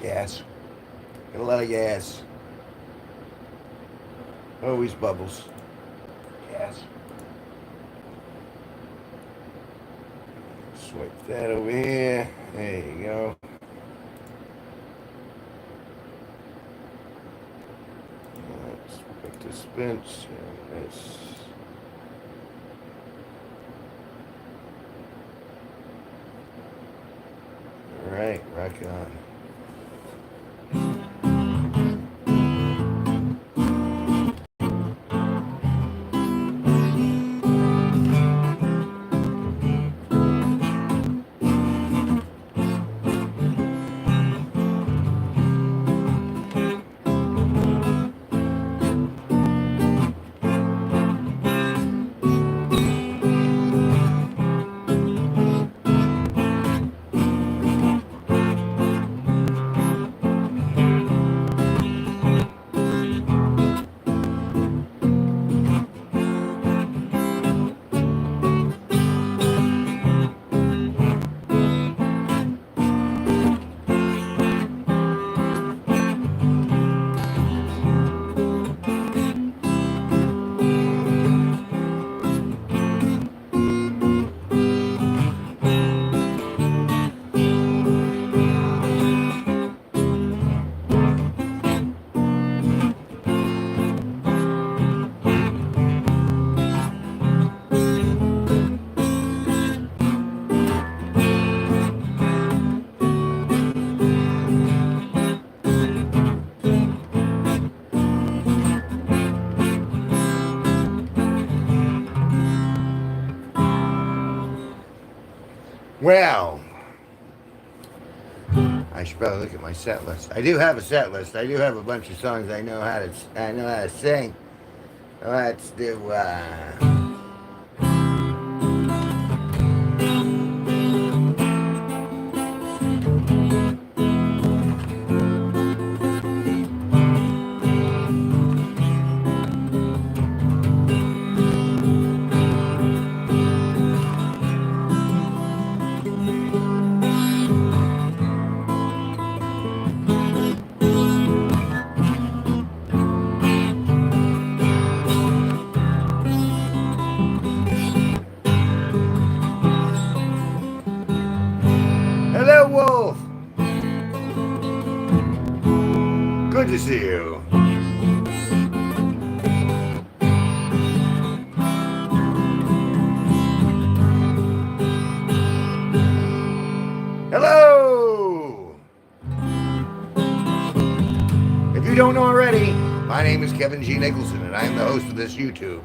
Gas. Got a lot of gas. Always bubbles. Gas. Swipe that over here. There you go. Let's put this bench and this. All right, rock on. Well, I should probably look at my set list. I do have a set list. I do have a bunch of songs I know how to sing. Let's do Hello, Wolf. Good to see you. Hello. If you don't know already, my name is Kevin G Nicholson, and I am the host of this YouTube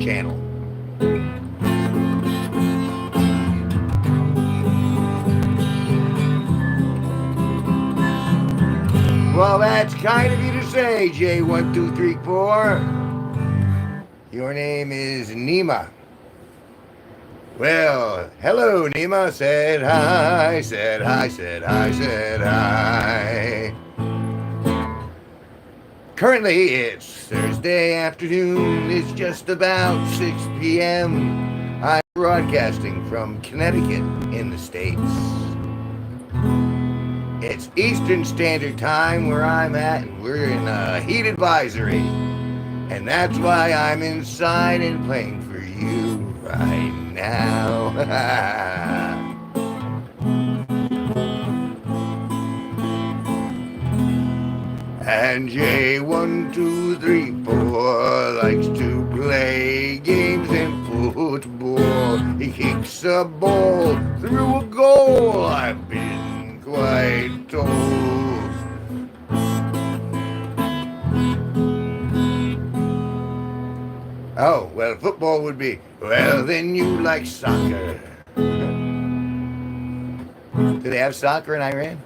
channel. Well, that's kind of you to say, J1234. Your name is Nima. Well, hello, Nima. Said hi, said hi, said hi, said hi. Currently, it's Thursday afternoon. It's just about 6 p.m. I'm broadcasting from Connecticut in the States. It's Eastern Standard Time where I'm at, and we're in a heat advisory. And that's why I'm inside and playing for you right now. And J1234 likes to play games in football. He kicks a ball through a goal. I've been quite told. Oh, well, football would be, well, then you like soccer. Do they have soccer in Iran?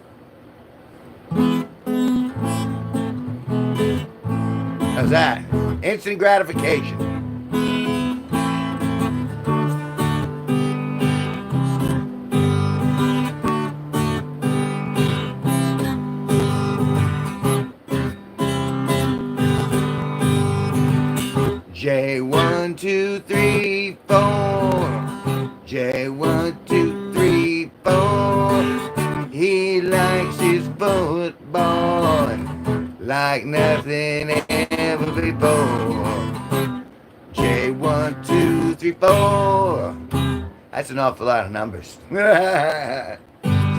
How's that? Instant gratification. J1234. J1234. He likes his like nothing ever before. J1, 2, 3, 4. That's an awful lot of numbers. So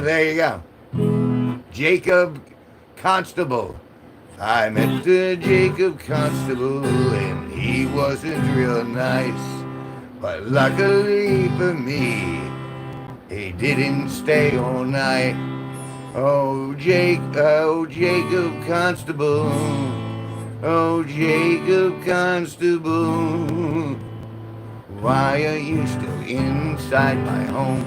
there you go. Jacob Constable. I met the Jacob Constable and he wasn't real nice. But luckily for me, he didn't stay all night. Oh, Jacob Constable. Oh, Jacob Constable. Why are you still inside my home?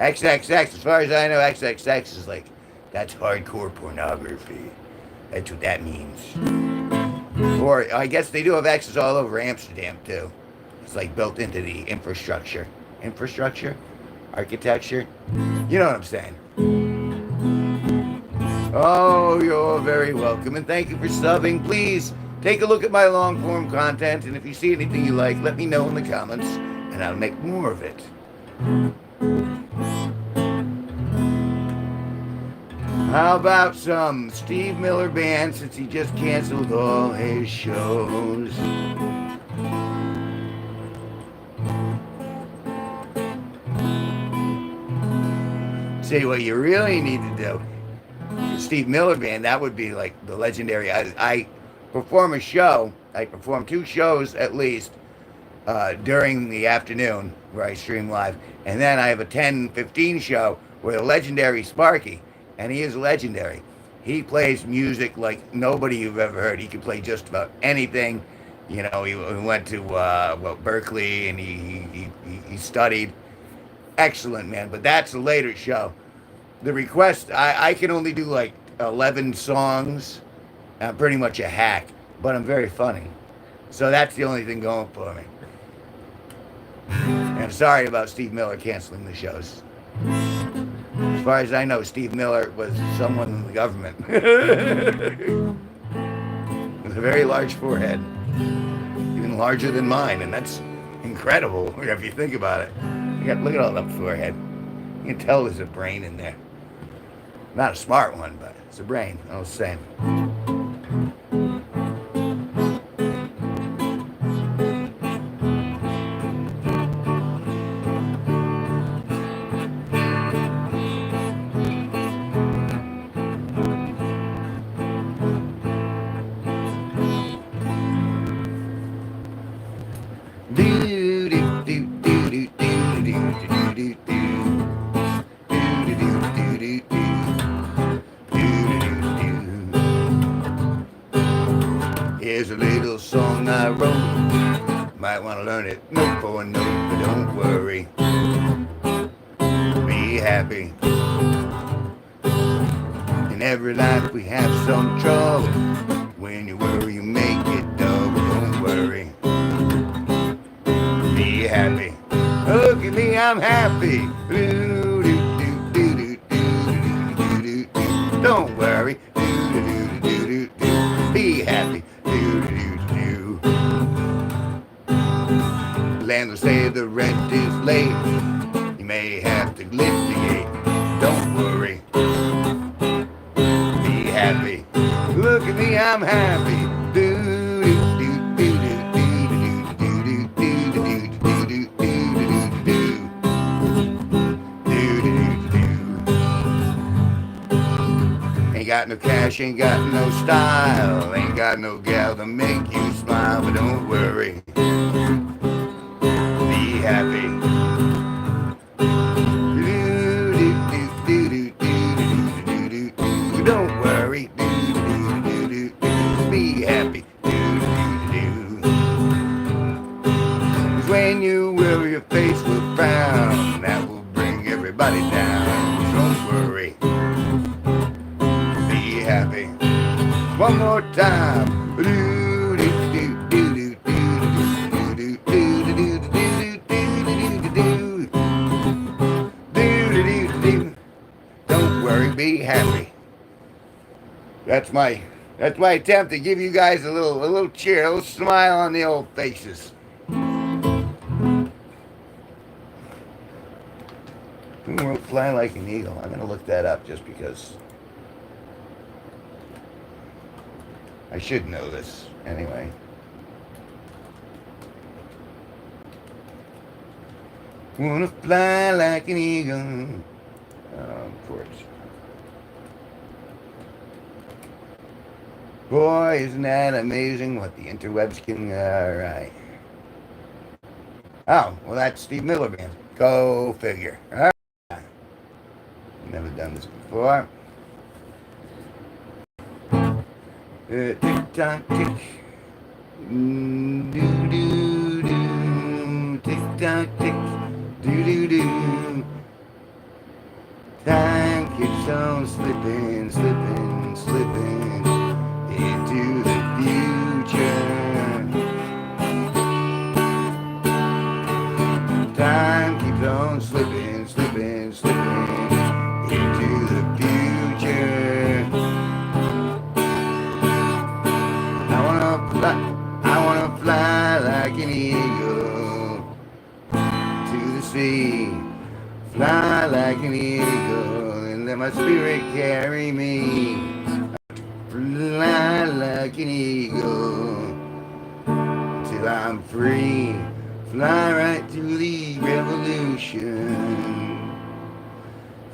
XXX, as far as I know, XXX is like, that's hardcore pornography. That's what that means. Or I guess they do have X's all over Amsterdam too. It's like built into the infrastructure. Infrastructure? Architecture? You know what I'm saying. Oh, you're very welcome, and thank you for subbing. Please take a look at my long form content, and if you see anything you like, let me know in the comments, and I'll make more of it. How about some Steve Miller Band, since he just canceled all his shows? See, what you really need to do, Steve Miller Band, that would be like the legendary. I perform a show. I perform 2 shows at least during the afternoon where I stream live. And then I have a 10-15 show with a legendary Sparky. And he is legendary. He plays music like nobody you've ever heard. He can play just about anything. You know, he went to Berkeley and he studied. Excellent, man. But that's a later show. The request, I can only do like 11 songs. I'm pretty much a hack, but I'm very funny. So that's the only thing going for me. And I'm sorry about Steve Miller canceling the shows. As far as I know, Steve Miller was someone in the government. With a very large forehead. Even larger than mine, and that's incredible if you think about it. Look at all that forehead. You can tell there's a brain in there. Not a smart one, but it's a brain, all the same. Here's a little song I wrote. Might want to learn it note for note, but don't worry. Be happy. In every life we have some trouble. When you worry, you make it double. Don't worry. Be happy. Look at me, I'm happy. Don't worry. Be happy. Landlord say the rent is late. You may have to lift the gate. Don't worry. Be happy. Look at me, I'm happy. Ain't got no cash, ain't got no style, ain't got no gal to make you smile, but don't worry. Be happy. Don't worry. Be happy. 'Cause when you worry, your face will frown. That will bring everybody down. Don't worry. Be happy. One more time. Don't worry, be happy. That's my attempt to give you guys a little cheer, a little smile on the old faces. Who wrote Fly Like an Eagle? I'm gonna look that up just because I should know this anyway. Wanna fly like an eagle. Of course. Boy, isn't that amazing what the interwebs can... Alright. Oh, well, that's Steve Miller Band. Go figure. All right. Never done this before. Tick tock tick. Do do do. Tick tock tick. Do do do. Time keeps on slipping, slipping, slipping into the future. Time keeps on slipping, slipping, slipping into the future. I wanna fly like an eagle to the sea. Fly like an eagle and let my spirit carry me. Fly like an eagle till I'm free. Fly right through the revolution.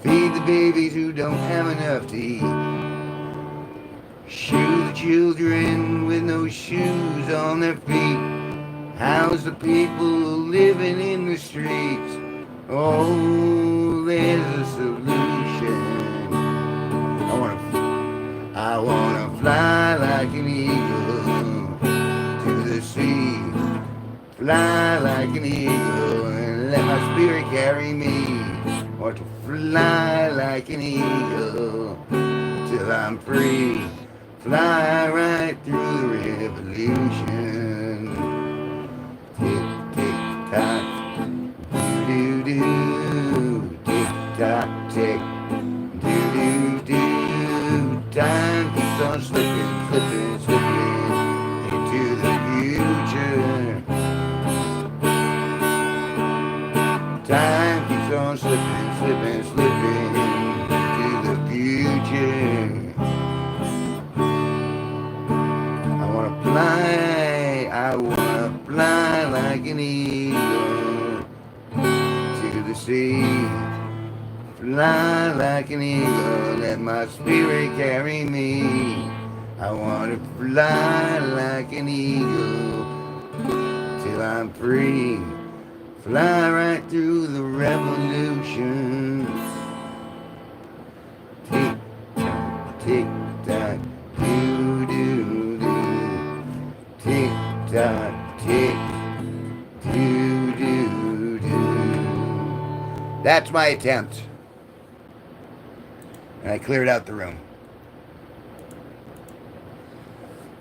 Feed the babies who don't have enough to eat. Shoe the children with no shoes on their feet. House the people living in the streets. Oh, there's a solution. I wanna fly like an eagle to the sea. Fly like an eagle and let my spirit carry me. Or to fly like an eagle till I'm free. Fly right through the revolution. Tick, tick, tock, do, do, do. Tick, tock, tick, do, do, do. Time keeps on slipping, slipping, slipping into the future. Time keeps on slipping, slipping, slipping into the future. I wanna fly like an eagle to the sea. Fly like an eagle, let my spirit carry me. I wanna fly like an eagle till I'm free. Fly right through the revolution. Tick tock, tick tock, do do do. Tick tock, tick, do do do. That's my attempt. And I cleared out the room.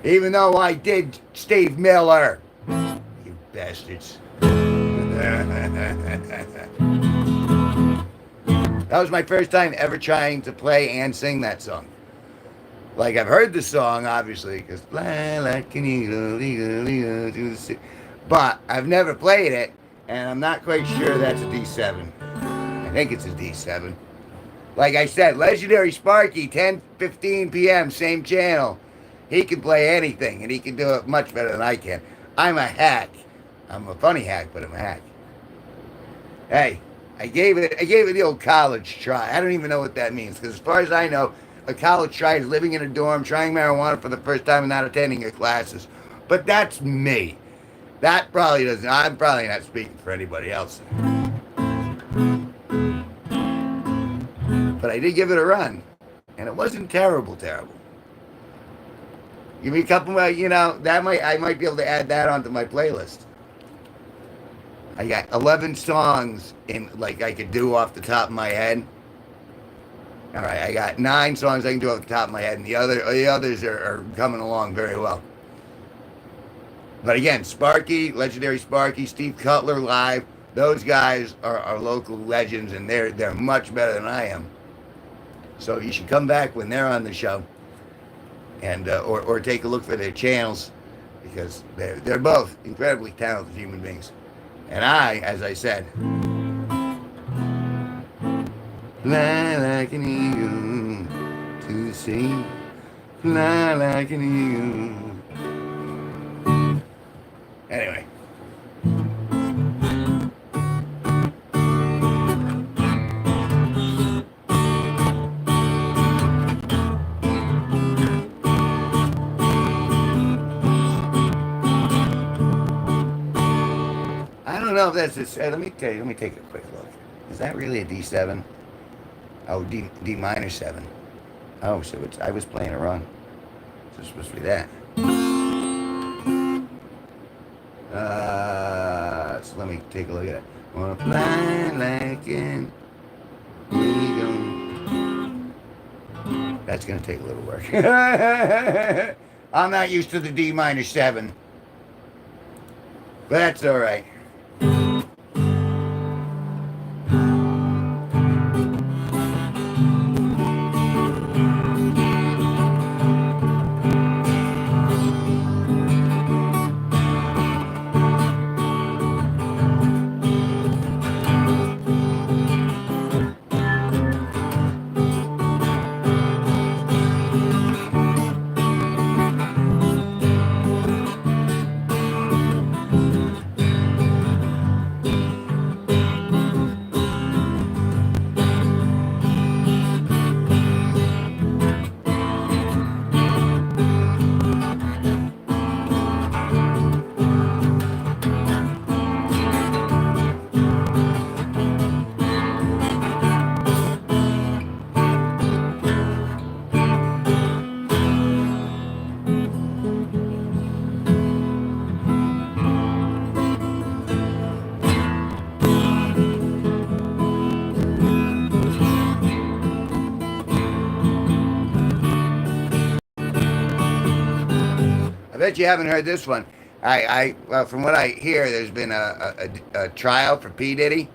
Even though I did Steve Miller. You bastards. That was my first time ever trying to play and sing that song. Like, I've heard the song, obviously, because fly like an eagle, eagle, eagle to the sea. But I've never played it, and I'm not quite sure that's a D7. I think it's a D7. Like I said, Legendary Sparky, 10:15 p.m., same channel. He can play anything, and he can do it much better than I can. I'm a hack. I'm a funny hack, but I'm a hack. Hey, I gave it the old college try. I don't even know what that means, because as far as I know, a college try is living in a dorm, trying marijuana for the first time, and not attending your classes. But that's me. That probably doesn't. I'm probably not speaking for anybody else. But I did give it a run, and it wasn't terrible. Give me a couple more, I might be able to add that onto my playlist. I got 11 songs I could do off the top of my head. All right, I got 9 songs I can do off the top of my head, and the others are coming along very well. But again, Sparky, Legendary Sparky, Steve Cutler live, those guys are local legends, and they're much better than I am. So you should come back when they're on the show, and or take a look for their channels, because they're both incredibly talented human beings. And I, as I said, fly like an eagle to the sea, fly like an eagle. Anyway. I don't know if that's a. Let me tell you. Let me take a quick look. Is that really a D7? Oh, D minor 7. Oh, so it's. I was playing it wrong. So it's supposed to be that. So let me take a look at it. Wanna fly like an eagle. That's gonna take a little work. I'm not used to the D minor 7, but that's all right. I bet you haven't heard this one. Well, from what I hear, there's been a trial for P Diddy,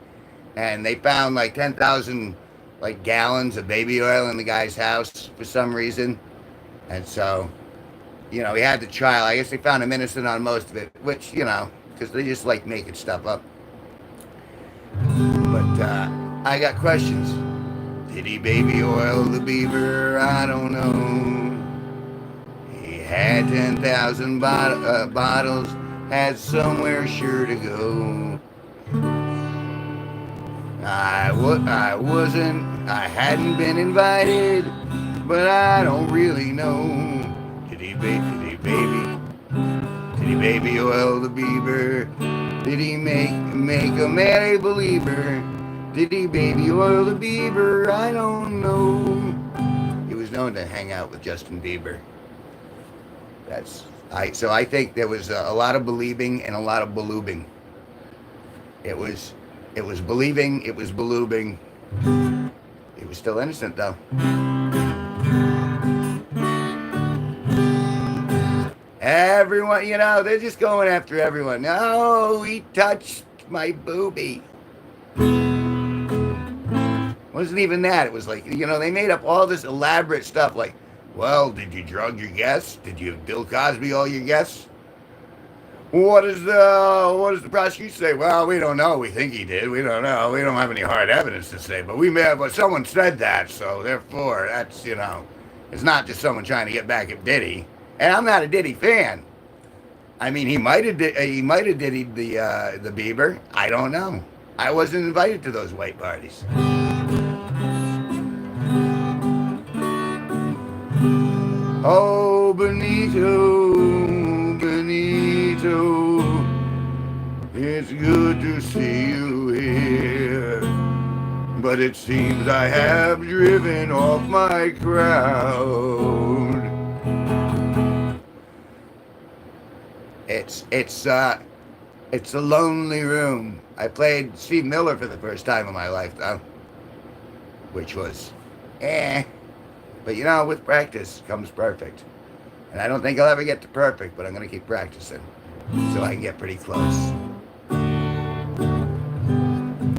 and they found like 10,000 like gallons of baby oil in the guy's house for some reason, and so, he had the trial. I guess they found him innocent on most of it, which because they just like making stuff up. But I got questions. Did he baby oil the beaver? I don't know. Had 10,000 bottles, had somewhere sure to go. I hadn't been invited, but I don't really know. Did he baby oil the beaver? Did he make a man a believer? Did he baby oil the beaver? I don't know. He was known to hang out with Justin Bieber. So I think there was a lot of believing and a lot of believing. It was believing, it was believing. He was still innocent though. Everyone, they're just going after everyone. No, he touched my boobie. Wasn't even that. It was like, they made up all this elaborate stuff like, well, did you drug your guests? Did you Bill Cosby all your guests? What does the prosecution say? Well, we don't know. We think he did. We don't know. We don't have any hard evidence to say, but someone said that, so therefore that's it's not just someone trying to get back at Diddy. And I'm not a Diddy fan. I mean, he might have Diddy'd the Bieber. I don't know. I wasn't invited to those white parties. Oh, Benito, it's good to see you here. But it seems I have driven off my crowd. It's a lonely room. I played Steve Miller for the first time in my life, though, which was, But with practice comes perfect. And I don't think I'll ever get to perfect, but I'm going to keep practicing so I can get pretty close.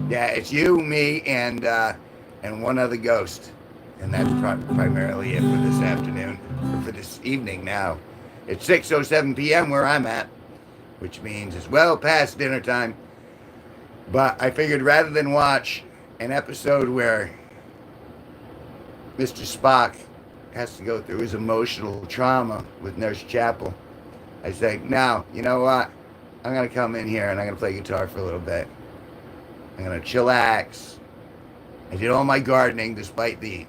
Yeah, it's you, me, and one other ghost. And that's primarily it for this afternoon, or for this evening now. It's 6:07 p.m. where I'm at, which means it's well past dinner time. But I figured rather than watch an episode where Mr. Spock has to go through his emotional trauma with Nurse Chapel. I say, now, you know what? I'm going to come in here and I'm going to play guitar for a little bit. I'm going to chillax. I did all my gardening despite the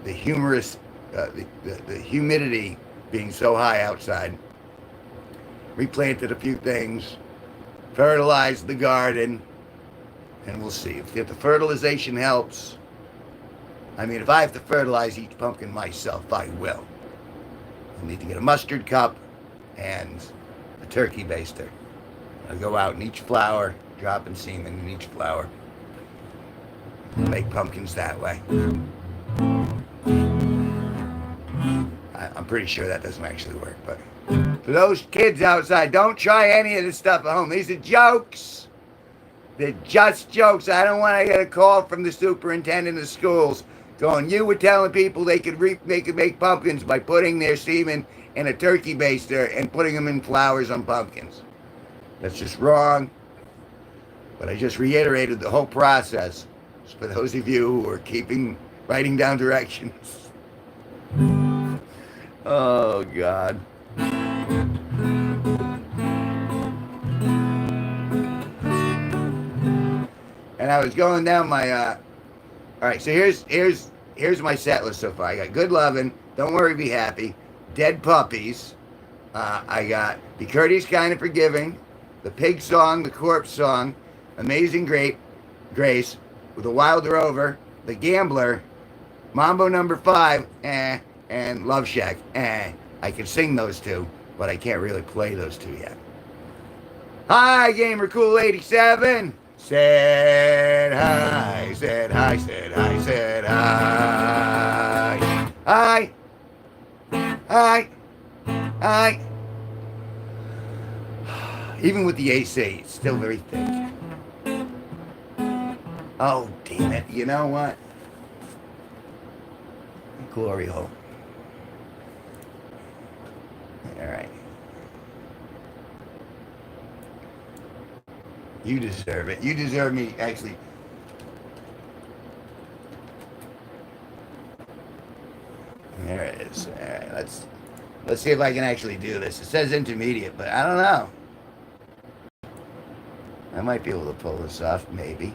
humorous, the humidity being so high outside. Replanted a few things, fertilized the garden, and we'll see. If the fertilization helps, I mean, if I have to fertilize each pumpkin myself, I will. I need to get a mustard cup and a turkey baster. I'll go out in each flower, dropping semen in each flower. Make pumpkins that way. I'm pretty sure that doesn't actually work, but for those kids outside, don't try any of this stuff at home. These are jokes. They're just jokes. I don't want to get a call from the superintendent of schools going, you were telling people they could make pumpkins by putting their semen in a turkey baster and putting them in flowers on pumpkins. That's just wrong. But I just reiterated the whole process for those of you who are writing down directions. Oh, God. And I was going down my, all right, so here's my set list so far. I got Good Lovin', Don't Worry, Be Happy, Dead Puppies. I got Be Courteous, Kind, and Forgiving, The Pig Song, The Corpse Song, Amazing Grace, With a Wild Rover, The Gambler, Mambo Number 5, and Love Shack. I can sing those two, but I can't really play those two yet. Hi, Gamer Cool 87. Said hi, said hi, said hi, said hi. Hi. Hi. Hi. Even with the AC, it's still very thick. Oh, damn it. You know what? Glory hole. All right. You deserve it. You deserve me, actually. There it is. All right, let's see if I can actually do this. It says intermediate, but I don't know. I might be able to pull this off, maybe.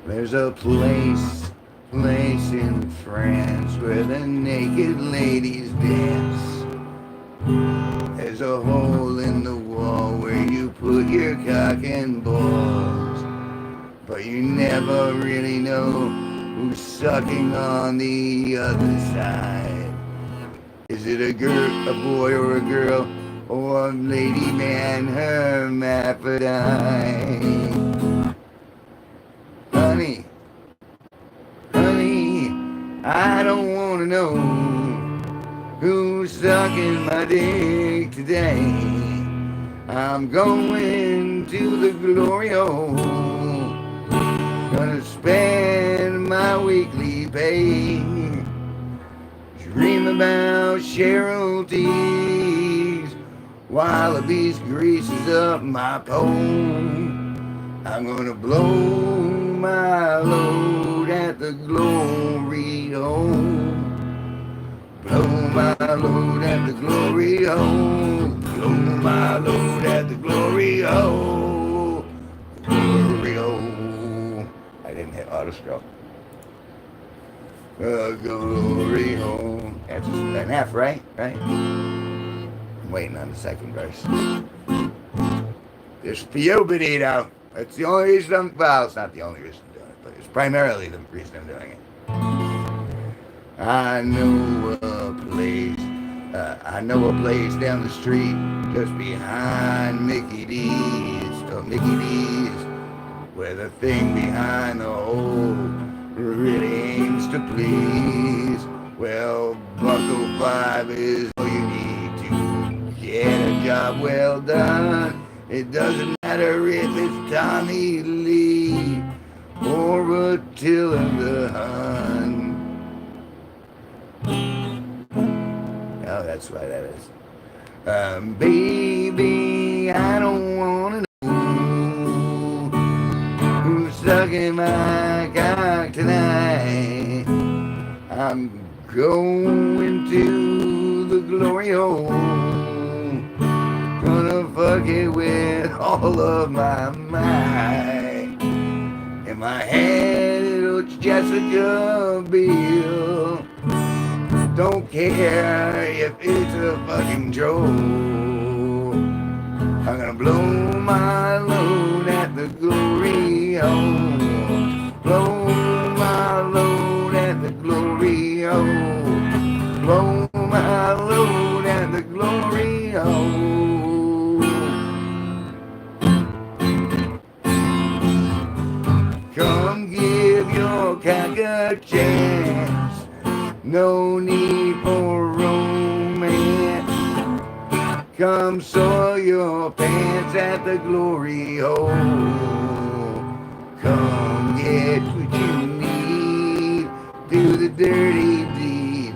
There's a place in France where the naked ladies dance. There's a hole in the wall where you put your cock and balls, but you never really know who's sucking on the other side. Is it a boy or a girl, or a lady man hermaphrodite? Honey, I don't want to know who's sucking my dick today. I'm going to the glory hole, gonna spend my weekly pay. Dream about Cheryl T's, Wallabies greases up my pole. I'm gonna blow my load at the glory hole. Blow my load at the glory hole. Blow my load at the glory hole. Glory hole. I didn't hit auto stroke. Glory hole. That's an F, right? I'm waiting on the second verse. It's for you, Benito. That's the only reason well, it's not the only reason I'm doing it, but it's primarily the reason I'm doing it. I know a place down the street just behind Mickey D's, where the thing behind the hole really aims to please. Well, Buckle 5 is all you need to get a job well done. It doesn't matter if it's Tommy Lee or Attila the Hun. Oh, that's why that is. Baby, I don't wanna know who's sucking my I'm going to the glory hole. Gonna fuck it with all of my might. In my head it looks Jessica Biel. Don't care if it's a fucking troll. I'm gonna blow my load at the glory hole. Blow my load at the glory hole. Blow my load at the glory hole. Come give your cock a chance. No need for romance. Come soil your pants at the glory hole. Come get what you need. Do the dirty deed.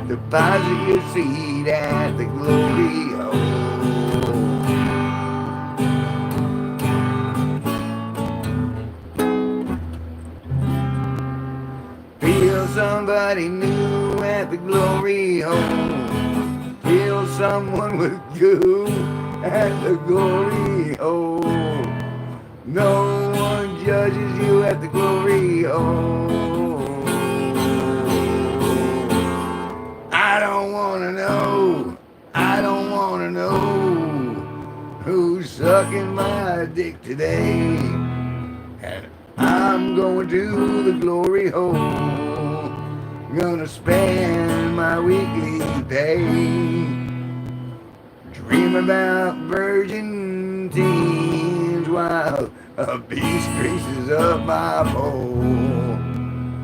Deposit your seed at the glory hole. Feel somebody new at the glory hole. Feel someone with goo at the glory hole. No one judges you at the glory hole. I don't wanna know, I don't wanna know who's sucking my dick today. And I'm going to the glory hole. Gonna spend my weekly pay. Dream about virgin teens while a beast greases up my pole.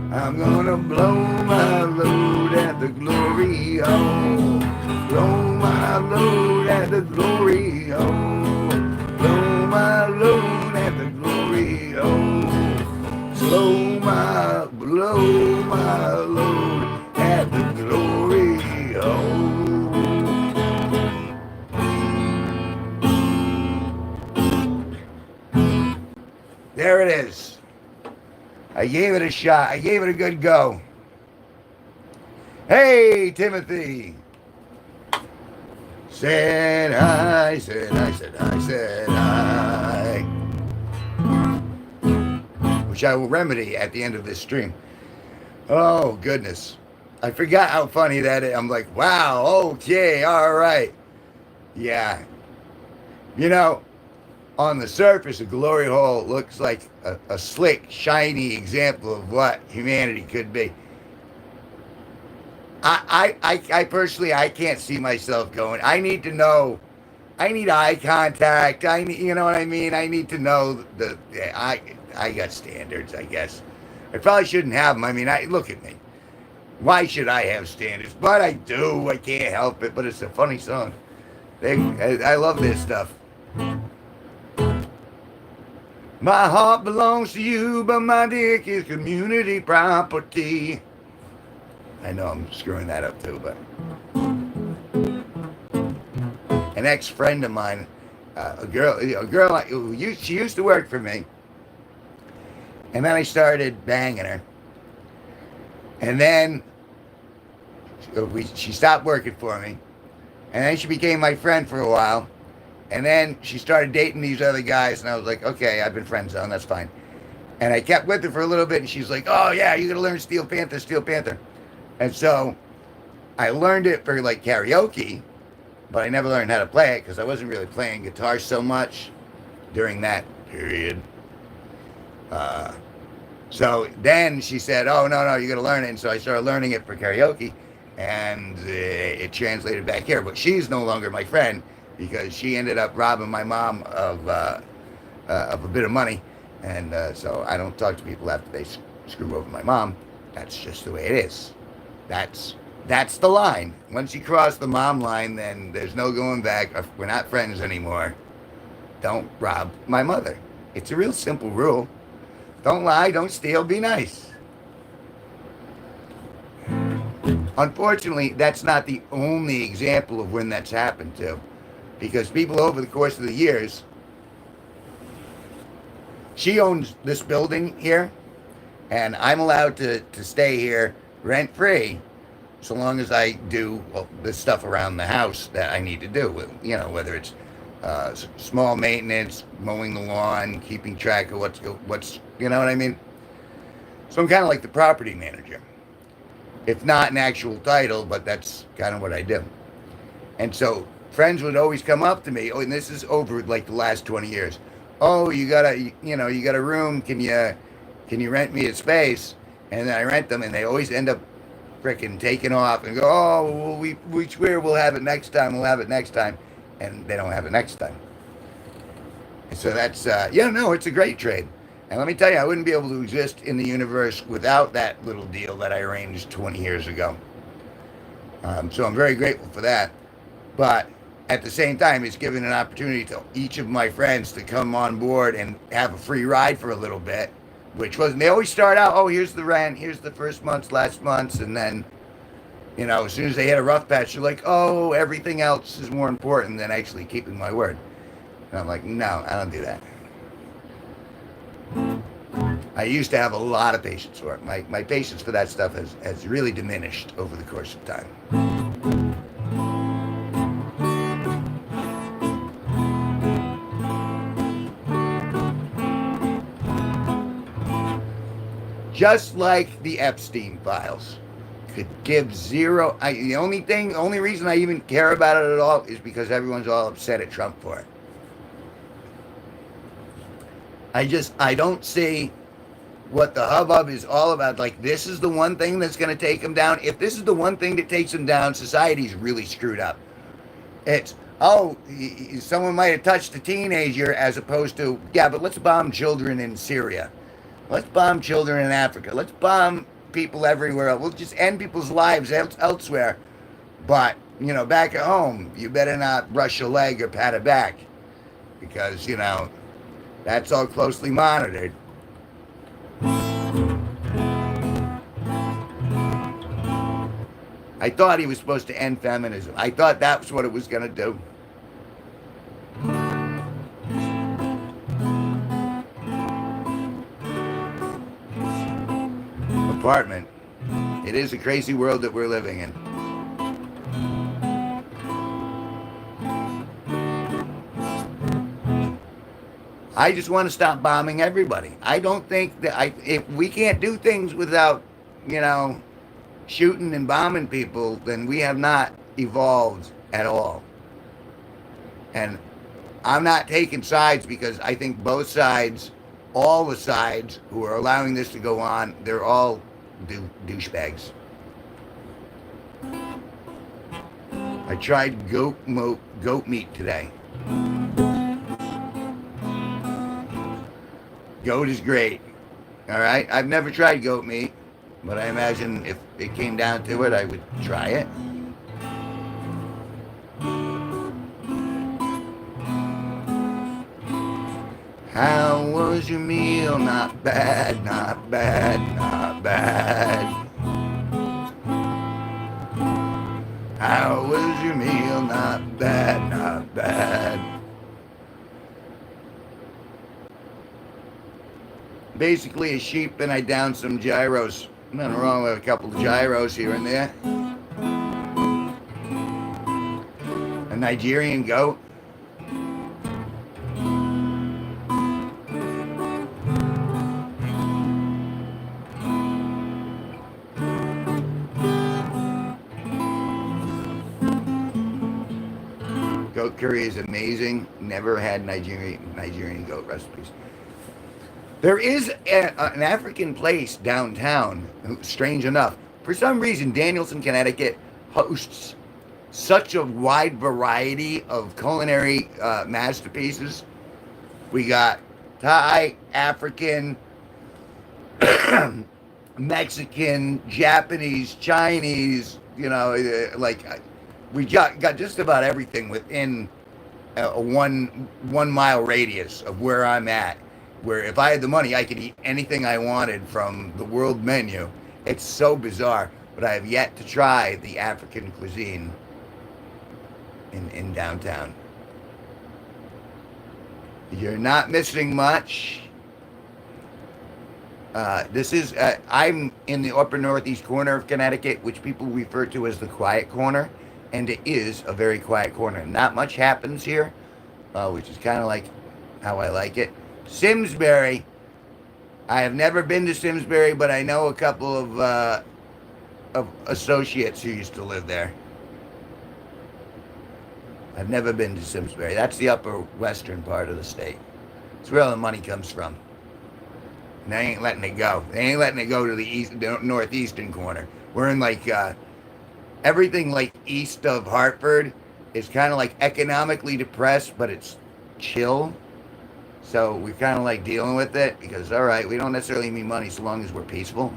I'm gonna blow my load at the glory hole. Blow my load at the glory hole. Blow my load at the glory hole. Blow my load at the glory hole. There it is. I gave it a shot. I gave it a good go. Hey, Timothy. Said hi, said hi, said hi, said hi. Which I will remedy at the end of this stream. Oh, goodness. I forgot how funny that is. I'm like, wow, okay, all right. Yeah. You know, on the surface, a glory hole looks like a slick, shiny example of what humanity could be. I personally, I can't see myself going. I need to know. I need eye contact. I need, you know what I mean? I need to know I got standards, I guess. I probably shouldn't have them. I mean, look at me. Why should I have standards? But I do. I can't help it. But it's a funny song. I love this stuff. My heart belongs to you, but my dick is community property. I know I'm screwing that up too, but an ex-friend of mine, a girl she used to work for me, and then I started banging her, and then she stopped working for me, and then she became my friend for a while. And then she started dating these other guys, and I was like, okay, I've been friend zone, that's fine. And I kept with her for a little bit, and she's like, oh, yeah, you're going to learn Steel Panther, Steel Panther. And so I learned it for, like, karaoke, but I never learned how to play it because I wasn't really playing guitar so much during that period. So then she said, oh, no, you got to learn it. And so I started learning it for karaoke, and it translated back here. But she's no longer my friend, because she ended up robbing my mom of a bit of money. And so I don't talk to people after they screw over my mom. That's just the way it is. That's the line. Once you cross the mom line, then there's no going back. We're not friends anymore. Don't rob my mother. It's a real simple rule. Don't lie, don't steal, be nice. Unfortunately, that's not the only example of when that's happened to. Because people over the course of the years, she owns this building here, and I'm allowed to stay here rent free, so long as I do the stuff around the house that I need to do. You know, whether it's small maintenance, mowing the lawn, keeping track of what's you know what I mean. So I'm kind of like the property manager. It's not an actual title, but that's kind of what I do. And so friends would always come up to me. Oh, and this is over like the last 20 years. Oh, you got a room. Can you rent me a space? And then I rent them, and they always end up freaking taking off and go, oh, well, we swear we'll have it next time. We'll have it next time, and they don't have it next time. And so that's yeah, no, it's a great trade. And let me tell you, I wouldn't be able to exist in the universe without that little deal that I arranged 20 years ago. So I'm very grateful for that. But at the same time, it's given an opportunity to each of my friends to come on board and have a free ride for a little bit, which was, they always start out, oh, here's the rent, here's the first month's, last month's, and then, as soon as they hit a rough patch, they're like, oh, everything else is more important than actually keeping my word. And I'm like, no, I don't do that. I used to have a lot of patience for it. My patience for that stuff has really diminished over the course of time. Just like the Epstein files could give zero. The only reason I even care about it at all is because everyone's all upset at Trump for it. I don't see what the hubbub is all about. Like, this is the one thing that's going to take him down. If this is the one thing that takes him down, society's really screwed up. It's, oh, someone might have touched a teenager, as opposed to, yeah, but let's bomb children in Syria. Let's bomb children in Africa. Let's bomb people everywhere else. We'll just end people's lives elsewhere. But, back at home, you better not brush a leg or pat a back. Because, that's all closely monitored. I thought he was supposed to end feminism. I thought that's what it was going to do. Apartment. It is a crazy world that we're living in. I just want to stop bombing everybody. I don't think that if we can't do things without, shooting and bombing people, then we have not evolved at all. And I'm not taking sides, because I think both sides, all the sides who are allowing this to go on, they're all douchebags. I tried goat meat today. Goat is great. All right. I've never tried goat meat, but I imagine if it came down to it, I would try it. How was your meal? Not bad, not bad, not bad. How was your meal? Not bad, not bad. Basically a sheep, and I downed some gyros. Nothing wrong with a couple of gyros here and there. A Nigerian goat. Goat curry is amazing. Never had Nigerian goat recipes. There is an African place downtown, strange enough. For some reason, Danielson, Connecticut hosts such a wide variety of culinary masterpieces. We got Thai, African, Mexican, Japanese, Chinese, we got just about everything within a 1 mile radius of where I'm at. Where if I had the money, I could eat anything I wanted from the world menu. It's so bizarre, but I have yet to try the African cuisine in downtown. You're not missing much. I'm in the upper northeast corner of Connecticut, which people refer to as the quiet corner, and it is a very quiet corner. Not much happens here, which is kind of like how I like it. Simsbury, I have never been to Simsbury, but I know a couple of associates who used to live there. I've never been to Simsbury. That's the upper western part of the state. It's where all the money comes from. And they ain't letting it go. They ain't letting it go to the northeastern corner. We're in like everything like east of Hartford is kind of like economically depressed, but it's chill. So we're kind of like dealing with it because, all right, we don't necessarily need money so long as we're peaceful.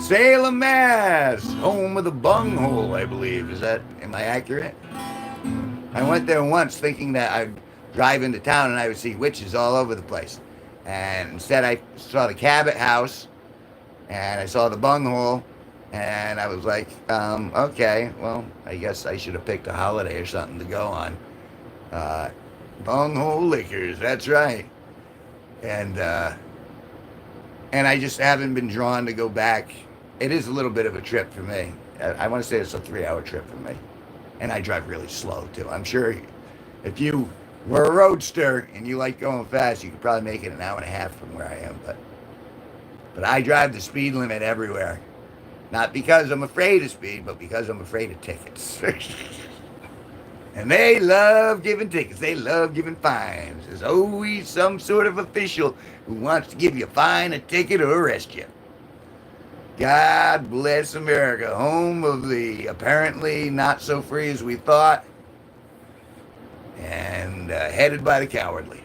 Salem, Mass, home of the bunghole, I believe. Am I accurate? I went there once thinking that I'd drive into town and I would see witches all over the place. And instead I saw the Cabot House and I saw the bunghole and I was like, okay, well, I guess I should have picked a holiday or something to go on. Bunghole Liquors, that's right. And I just haven't been drawn to go back. It is a little bit of a trip for me. I want to say it's a 3-hour trip for me. And I drive really slow, too. I'm sure if you were a roadster and you like going fast, you could probably make it an hour and a half from where I am. But I drive the speed limit everywhere. Not because I'm afraid of speed, but because I'm afraid of tickets. And they love giving tickets. They love giving fines. There's always some sort of official who wants to give you a fine, a ticket, or arrest you. God bless America, home of the apparently not so free as we thought, and headed by the cowardly.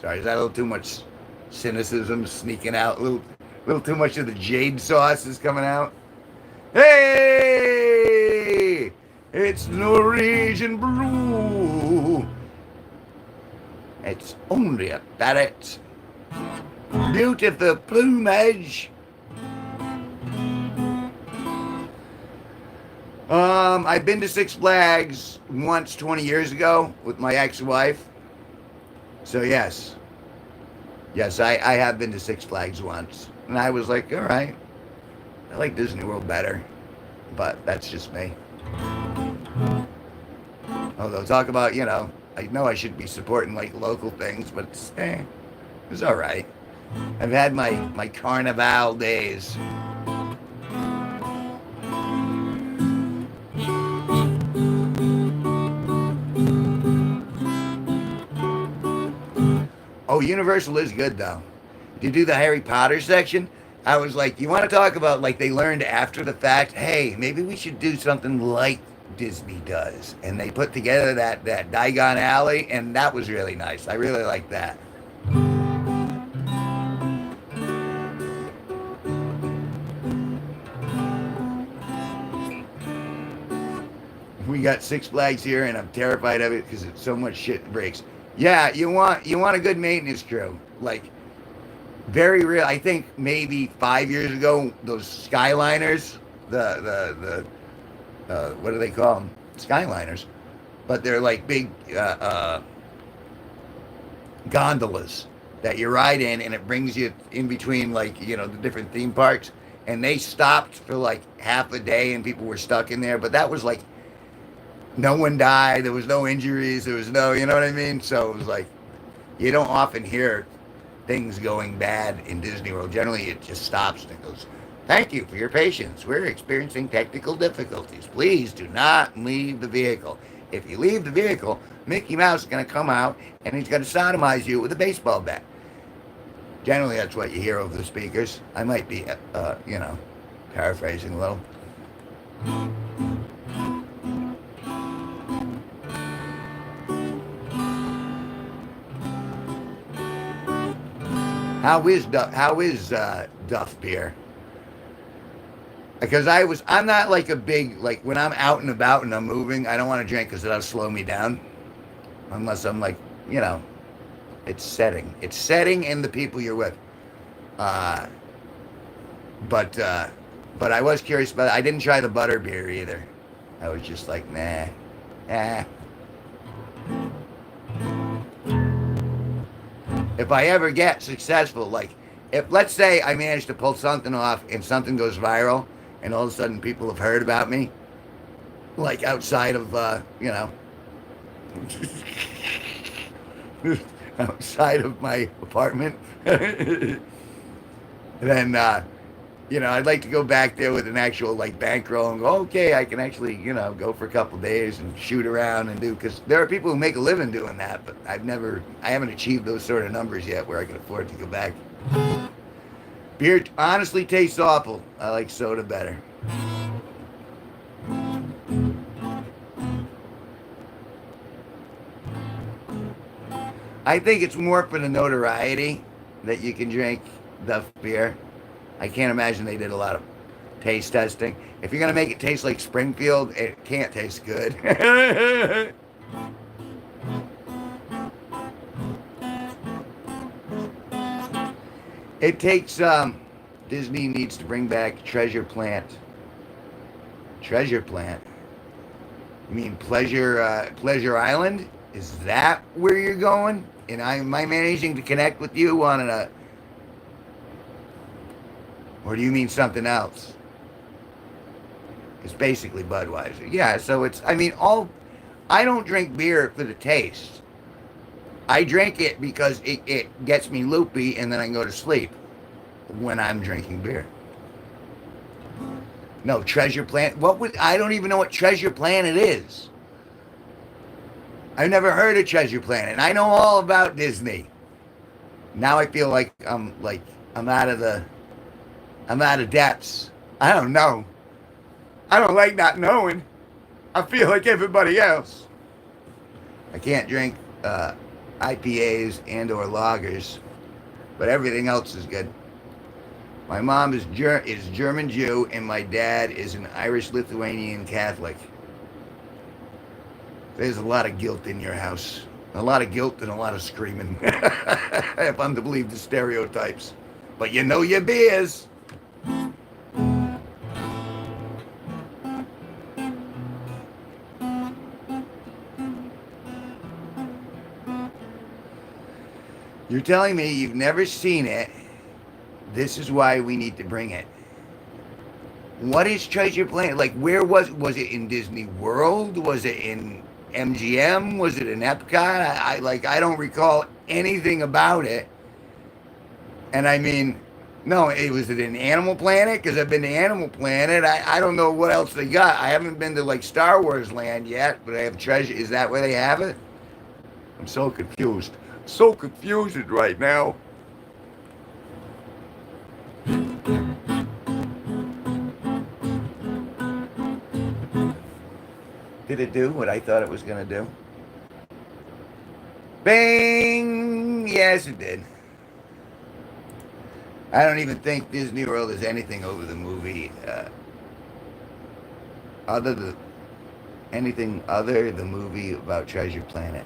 Sorry, is that a little too much cynicism sneaking out? A little too much of the jade sauce is coming out? Hey! It's Norwegian Blue. It's only a parrot. Beautiful plumage. I've been to Six Flags once 20 years ago with my ex-wife. So yes. Yes, I have been to Six Flags once. And I was like, all right. I like Disney World better. But that's just me. Although talk about, I know I should be supporting like local things, but it's all right. I've had my Carnival days. Oh, Universal is good though. You do the Harry Potter section. I was like, you want to talk about like they learned after the fact? Hey, maybe we should do something like Disney does, and they put together that Diagon Alley, and that was really nice. I really like that. We got Six Flags here, and I'm terrified of it because it's so much shit breaks. Yeah, you want a good maintenance crew, like very real. I think maybe 5 years ago, those Skyliners, the what do they call them? Skyliners, but they're like big gondolas that you ride in, and it brings you in between like the different theme parks. And they stopped for like half a day, and people were stuck in there. But that was like no one died. There was no injuries. There was no, you know what I mean? So it was like, you don't often hear things going bad in Disney World. Generally, it just stops and it goes, thank you for your patience. We're experiencing technical difficulties. Please do not leave the vehicle. If you leave the vehicle, Mickey Mouse is going to come out and he's going to sodomize you with a baseball bat. Generally, that's what you hear over the speakers. I might be, paraphrasing a little. How is Duff beer? Because I'm not like a big, like when I'm out and about and I'm moving, I don't want to drink because that'll slow me down. Unless I'm like, it's setting. It's setting in the people you're with. But I was curious about it. I didn't try the butter beer either. I was just like, nah. if I ever get successful, like if let's say I manage to pull something off and something goes viral, and all of a sudden people have heard about me, like outside of outside of my apartment, then I'd like to go back there with an actual like bankroll and go, okay, I can actually go for a couple days and shoot around and do, because there are people who make a living doing that, but I haven't achieved those sort of numbers yet where I can afford to go back. Beer honestly tastes awful. I like soda better. I think it's more for the notoriety that you can drink Duff beer. I can't imagine they did a lot of taste testing. If you're gonna make it taste like Springfield, it can't taste good. It takes Disney needs to bring back Treasure Plant. Treasure Plant. You mean Pleasure Island? Is that where you're going? And am I managing to connect with you on or do you mean something else? It's basically Budweiser. Yeah, so I don't drink beer for the taste. I drink it because it gets me loopy and then I can go to sleep when I'm drinking beer. No, Treasure Planet. I don't even know what Treasure Planet is. I've never heard of Treasure Planet. I know all about Disney. Now I feel like I'm out of depths. I don't know. I don't like not knowing. I feel like everybody else. I can't drink IPAs and or lagers, but everything else is good. My mom is German Jew, and my dad is an Irish Lithuanian Catholic. There's a lot of guilt in your house. A lot of guilt and a lot of screaming. If I'm to believe the stereotypes. But you know your beers. You're telling me you've never seen it. This is why we need to bring it. What is Treasure Planet? Like, where was it in Disney World? Was it in MGM? Was it in Epcot? I don't recall anything about it. And I mean, no, was it in Animal Planet? Because I've been to Animal Planet. I don't know what else they got. I haven't been to like Star Wars Land yet, but I have Treasure. Is that where they have it? I'm so confused. So confused right now. Did it do what I thought it was going to do? Bing! Yes, it did. I don't even think Disney World is anything over the movie. Anything other the movie about Treasure Planet.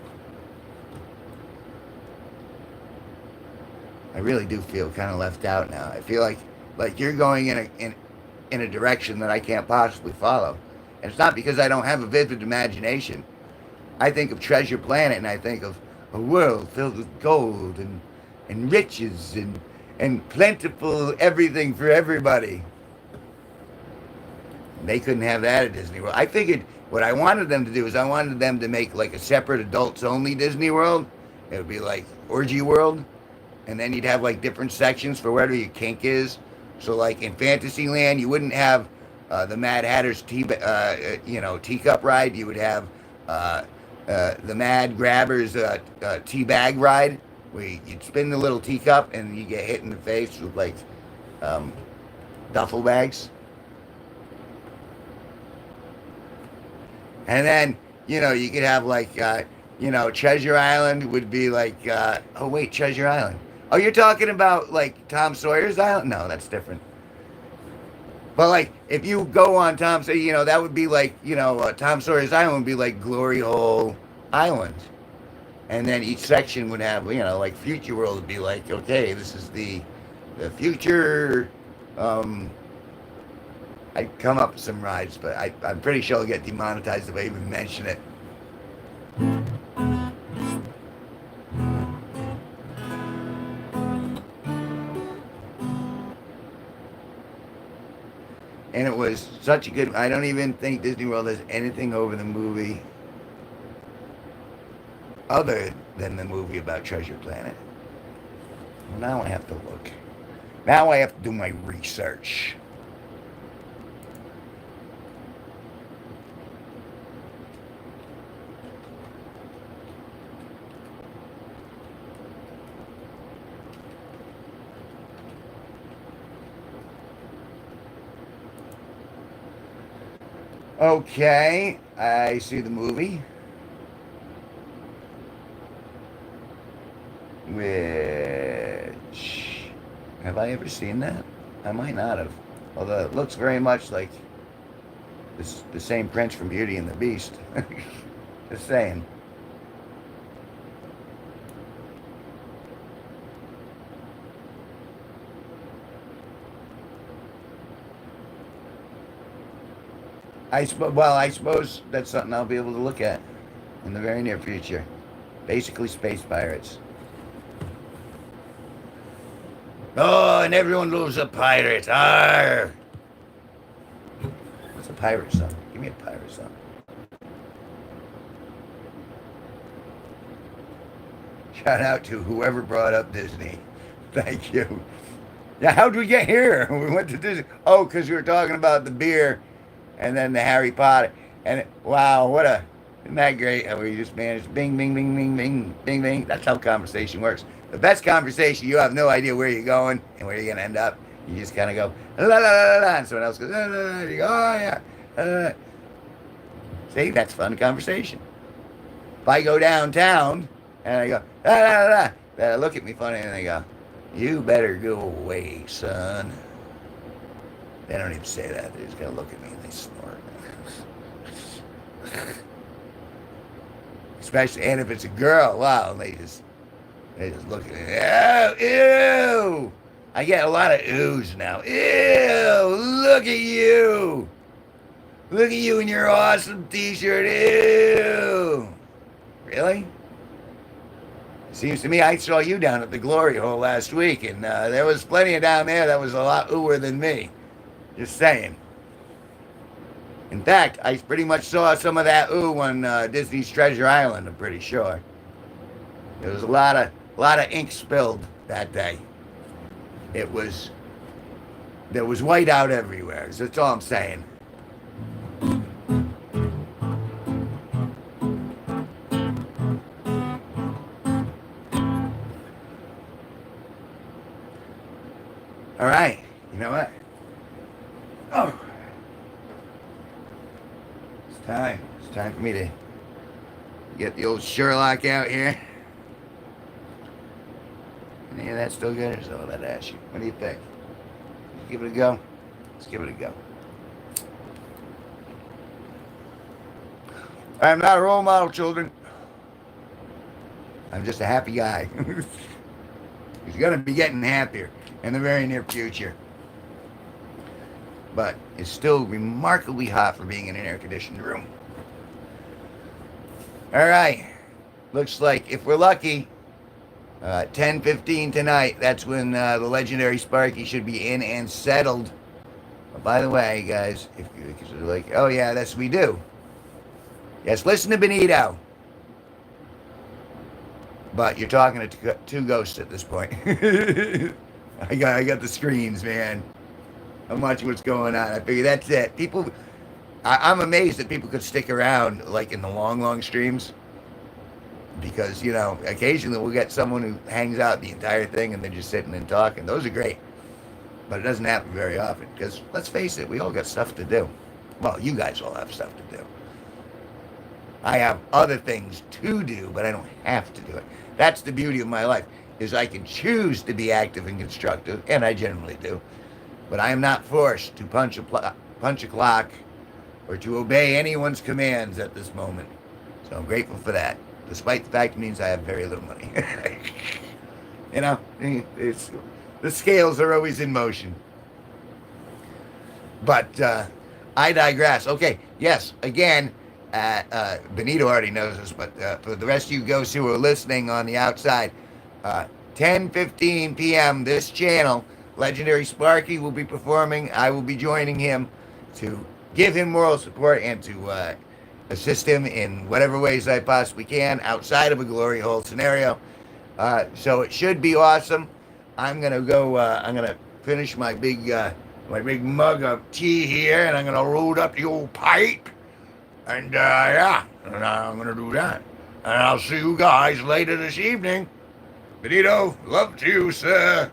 I really do feel kind of left out now. I feel like you're going in a direction that I can't possibly follow. And it's not because I don't have a vivid imagination. I think of Treasure Planet and I think of a world filled with gold and riches and plentiful everything for everybody. And they couldn't have that at Disney World. I figured what I wanted them to do is I wanted them to make like a separate adults only Disney World. It would be like Orgy World. And then you'd have like different sections for wherever your kink is. So like in Fantasyland, you wouldn't have the Mad Hatter's teacup ride. You would have the Mad Grabber's tea bag ride, where you'd spin the little teacup and you get hit in the face with like duffel bags. And then you could have like Treasure Island would be like Treasure Island. Oh, you're talking about like Tom Sawyer's Island? No, that's different. But like, if you go on Tom Sawyer, that would be like, Tom Sawyer's Island would be like Glory Hole Island. And then each section would have, like Future World would be like, okay, this is the future. I'd come up with some rides, but I'm pretty sure I'll get demonetized if I even mention it. And it was such a good. I don't even think Disney World has anything over the movie other than the movie about Treasure Planet. Well, now I have to look. Now I have to do my research. Okay, I see the movie. Which have I ever seen that? I might not have. Although it looks very much like the same prince from Beauty and the Beast. Just saying. I suppose that's something I'll be able to look at in the very near future. Basically, space pirates. Oh, and everyone loves a pirate. Arr! What's a pirate song? Give me a pirate song. Shout out to whoever brought up Disney. Thank you. Yeah, how'd we get here? We went to Disney. Oh, because we were talking about the beer and then the Harry Potter. And wow, isn't that great how we just managed bing, bing, bing, bing, bing, bing, bing. That's how conversation works. The best conversation, you have no idea where you're going and where you're going to end up. You just kind of go, la, la, la, la, la, and someone else goes, la, la, la, you go, oh, yeah. See, that's fun conversation. If I go downtown and I go, la, la, la, la, they look at me funny and they go, you better go away, son. They don't even say that. They just gotta look at me and they snort. Especially, and if it's a girl, wow, they just look at me. Ew, ew. I get a lot of oohs now. Ew, look at you. Look at you in your awesome t-shirt. Ew. Really? Seems to me I saw you down at the Glory Hole last week, and there was plenty of down there that was a lot ooher than me. Just saying. In fact, I pretty much saw some of that ooh on Disney's Treasure Island. I'm pretty sure. There was a lot of ink spilled that day. It was there was white out everywhere. So that's all I'm saying. All right. You know what? Oh. It's time. It's time for me to get the old Sherlock out here. Any of that still good or is all that ash? What do you think? Let's give it a go. Let's give it a go. I'm not a role model, children. I'm just a happy guy. He's going to be getting happier in the very near future. But it's still remarkably hot for being in an air-conditioned room. All right. Looks like if we're lucky, 10:15 tonight, that's when the legendary Sparky should be in and settled. But by the way, guys, if you're like, oh yeah, that's what we do. Yes, listen to Benito. But you're talking to two ghosts at this point. I got the screens, man. I'm watching what's going on. I figure that's it. I'm amazed that people could stick around like in the long streams. Because, occasionally we'll get someone who hangs out the entire thing and they're just sitting and talking. Those are great. But it doesn't happen very often. Because, let's face it, we all got stuff to do. Well, you guys all have stuff to do. I have other things to do, but I don't have to do it. That's the beauty of my life, is I can choose to be active and constructive, and I generally do. But I am not forced to punch a clock or to obey anyone's commands at this moment. So I'm grateful for that. Despite the fact it means I have very little money. The scales are always in motion. But I digress. Okay, yes, again, Benito already knows this, but for the rest of you ghosts who are listening on the outside, 10:15 p.m. this channel, Legendary Sparky will be performing. I will be joining him to give him moral support and to assist him in whatever ways I possibly can outside of a glory hole scenario. So it should be awesome. I'm gonna go. I'm gonna finish my big mug of tea here, and I'm gonna load up the old pipe. And yeah, and I'm gonna do that. And I'll see you guys later this evening. Benito, love to you, sir.